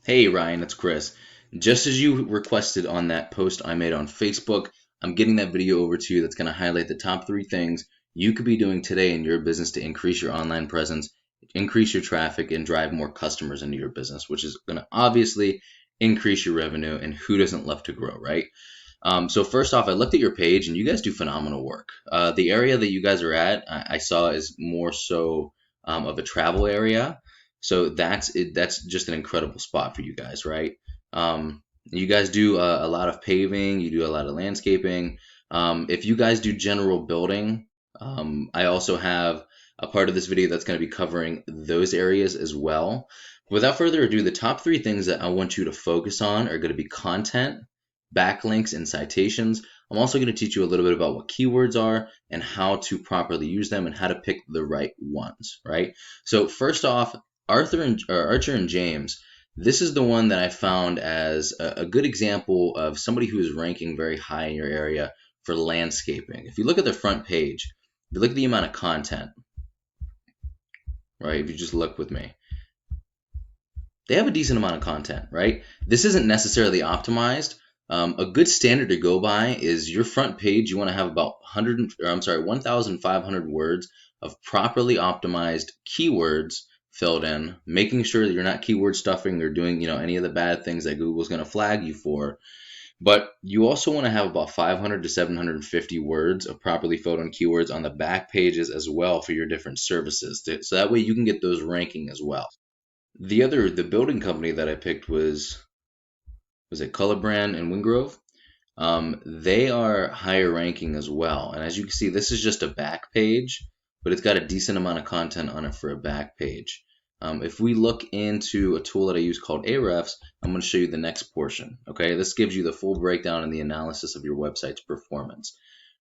Hey Ryan, it's Chris. Just as you requested on that post I made on Facebook, I'm getting that video over to you that's going to highlight the top 3 things you could be doing today in your business to increase your online presence, increase your traffic, and drive more customers into your business, which is going to obviously increase your revenue. And who doesn't love to grow, right? So first off, I looked at your page and you guys do phenomenal work. The area that you guys are at, I saw is more so of a travel area. So that's it. That's just an incredible spot for you guys, right? You guys do a lot of paving. You do a lot of landscaping. If you guys do general building, I also have a part of this video that's going to be covering those areas as well. Without further ado, the top 3 things that I want you to focus on are going to be content, backlinks, and citations. I'm also going to teach you a little bit about what keywords are and how to properly use them and how to pick the right ones, right? So first off, Archer and James, this is the one that I found as a good example of somebody who is ranking very high in your area for landscaping. If you look at their front page, if you look at the amount of content, right? If you just look with me, they have a decent amount of content, right? This isn't necessarily optimized. A good standard to go by is your front page. You want to have about 1,500 words of properly optimized keywords filled in, making sure that you're not keyword stuffing or doing, any of the bad things that Google's going to flag you for. But you also want to have about 500 to 750 words of properly filled in keywords on the back pages as well for your different services. So that way you can get those ranking as well. The building company that I picked was it Colorbrand and Wingrove? They are higher ranking as well. And as you can see, this is just a back page, but it's got a decent amount of content on it for a back page. If we look into a tool that I use called Ahrefs, I'm going to show you the next portion. Okay, this gives you the full breakdown and the analysis of your website's performance.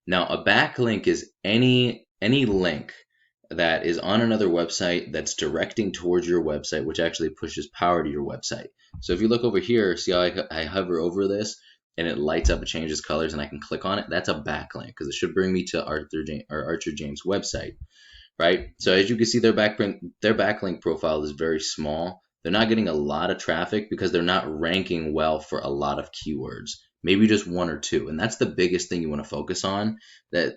Now, a backlink is any link that is on another website that's directing towards your website, which actually pushes power to your website. So if you look over here, see how I hover over this and it lights up, it changes colors, and I can click on it? That's a backlink because it should bring me to Archer James' website, right? So as you can see, their backlink profile is very small. They're not getting a lot of traffic because they're not ranking well for a lot of keywords, maybe just 1 or 2. And that's the biggest thing you want to focus on, that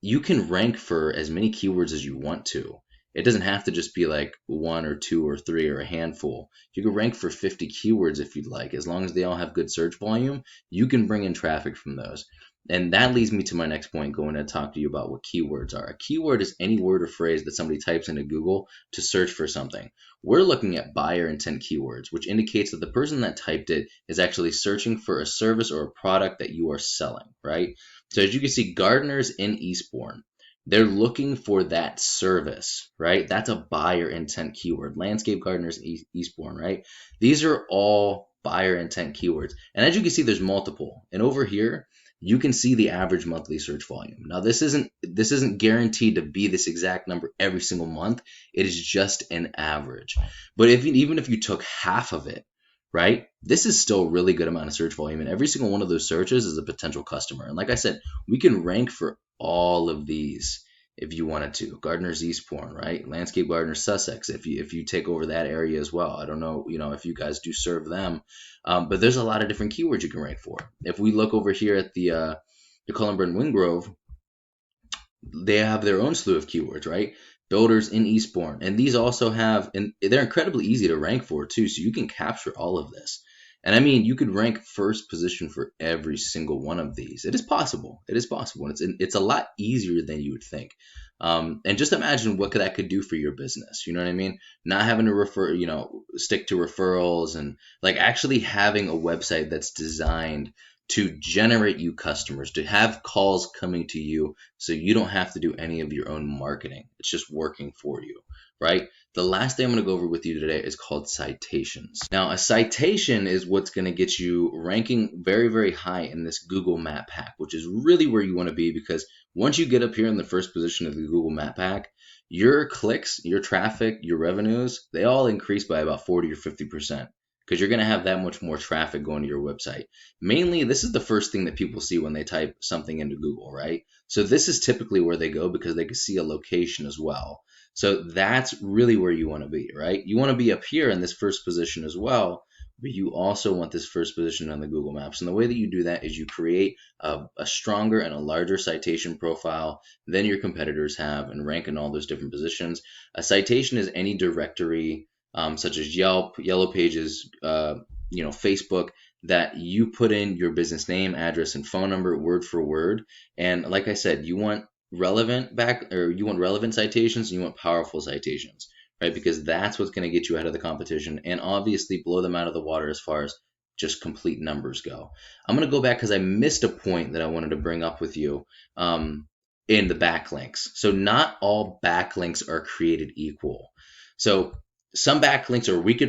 you can rank for as many keywords as you want to. It doesn't have to just be like 1 or 2 or 3 or a handful. You can rank for 50 keywords if you'd like. As long as they all have good search volume, you can bring in traffic from those. And that leads me to my next point, going to talk to you about what keywords are. A keyword is any word or phrase that somebody types into Google to search for something. We're looking at buyer intent keywords, which indicates that the person that typed it is actually searching for a service or a product that you are selling, right? So as you can see, gardeners in Eastbourne, they're looking for that service, right? That's a buyer intent keyword. Landscape gardeners Eastbourne, right? These are all buyer intent keywords. And as you can see, there's multiple. And over here, you can see the average monthly search volume. Now, this isn't guaranteed to be this exact number every single month. It is just an average. But even if you took half of it, right, this is still a really good amount of search volume, and every single one of those searches is a potential customer. And like I said, we can rank for all of these if you wanted to. Gardeners Eastbourne, right? Landscape gardeners Sussex, if you take over that area as well. I don't know, if you guys do serve them, but there's a lot of different keywords you can rank for. If we look over here at the Columber and Wingrove, they have their own slew of keywords, right? Builders in Eastbourne, and these also have, and they're incredibly easy to rank for too, so you can capture all of this. And I mean, you could rank first position for every single one of these. It is possible. It is possible. And it's a lot easier than you would think. And just imagine what that could do for your business. You know what I mean? Not having to stick to referrals, and like actually having a website that's designed to generate you customers, to have calls coming to you so you don't have to do any of your own marketing. It's just working for you, right? The last thing I'm going to go over with you today is called citations. Now, a citation is what's going to get you ranking very, very high in this Google Map Pack, which is really where you want to be, because once you get up here in the first position of the Google Map Pack, your clicks, your traffic, your revenues, they all increase by about 40 or 50%. Because you're going to have that much more traffic going to your website. Mainly, this is the first thing that people see when they type something into Google, right? So this is typically where they go because they can see a location as well. So that's really where you want to be, right? You want to be up here in this first position as well, but you also want this first position on the Google Maps. And the way that you do that is you create a stronger and a larger citation profile than your competitors have and rank in all those different positions. A citation is any directory, such as Yelp, Yellow Pages, Facebook, that you put in your business name, address, and phone number word for word. And like I said, you want relevant citations, and you want powerful citations, right? Because that's what's going to get you ahead of the competition and obviously blow them out of the water as far as just complete numbers go. I'm going to go back because I missed a point that I wanted to bring up with you, in the backlinks. So not all backlinks are created equal. So some backlinks are weaker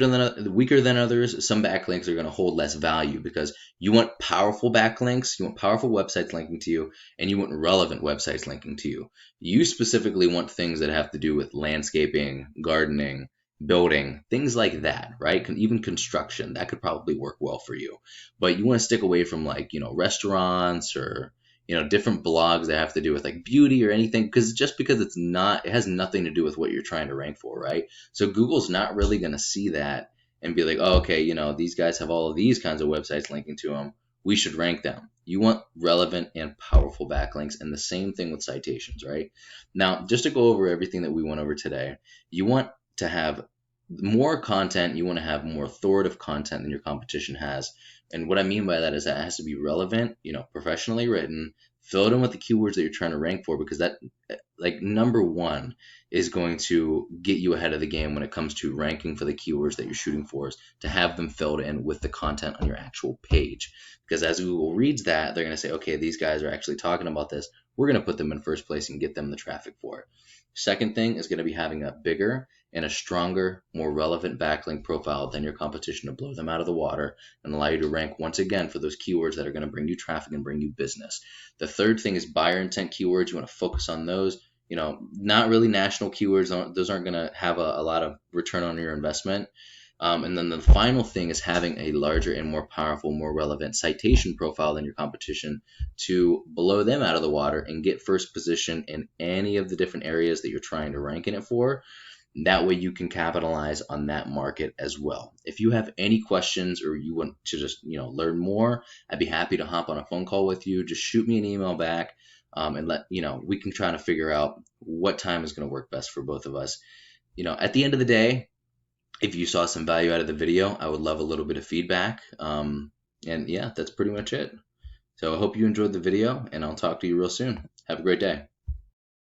than others. Some backlinks are going to hold less value because you want powerful backlinks, you want powerful websites linking to you, and you want relevant websites linking to you. You specifically want things that have to do with landscaping, gardening, building, things like that, right? Even construction, that could probably work well for you. But you want to stick away from restaurants or different blogs that have to do with like beauty or anything, because it has nothing to do with what you're trying to rank for, right? So Google's not really going to see that and be like, oh, okay, these guys have all of these kinds of websites linking to them. We should rank them. You want relevant and powerful backlinks, and the same thing with citations, right? Now, just to go over everything that we went over today, you want to have more content, you want to have more authoritative content than your competition has. And what I mean by that is that it has to be relevant, professionally written, filled in with the keywords that you're trying to rank for, because that, like, number one is going to get you ahead of the game when it comes to ranking for the keywords that you're shooting for, is to have them filled in with the content on your actual page. Because as Google reads that, they're going to say, okay, these guys are actually talking about this. We're going to put them in first place and get them the traffic for it. Second thing is going to be having a bigger and a stronger, more relevant backlink profile than your competition to blow them out of the water and allow you to rank once again for those keywords that are going to bring you traffic and bring you business. The third thing is buyer intent keywords. You want to focus on those. Not really national keywords. Those aren't going to have a lot of return on your investment. And then the final thing is having a larger and more powerful, more relevant citation profile than your competition to blow them out of the water and get first position in any of the different areas that you're trying to rank in it for. That way you can capitalize on that market as well. If you have any questions or you want to just learn more, I'd be happy to hop on a phone call with you. Just shoot me an email back, and we can try to figure out what time is going to work best for both of us. At the end of the day, if you saw some value out of the video, I would love a little bit of feedback. And yeah, that's pretty much it. So I hope you enjoyed the video, and I'll talk to you real soon. Have a great day.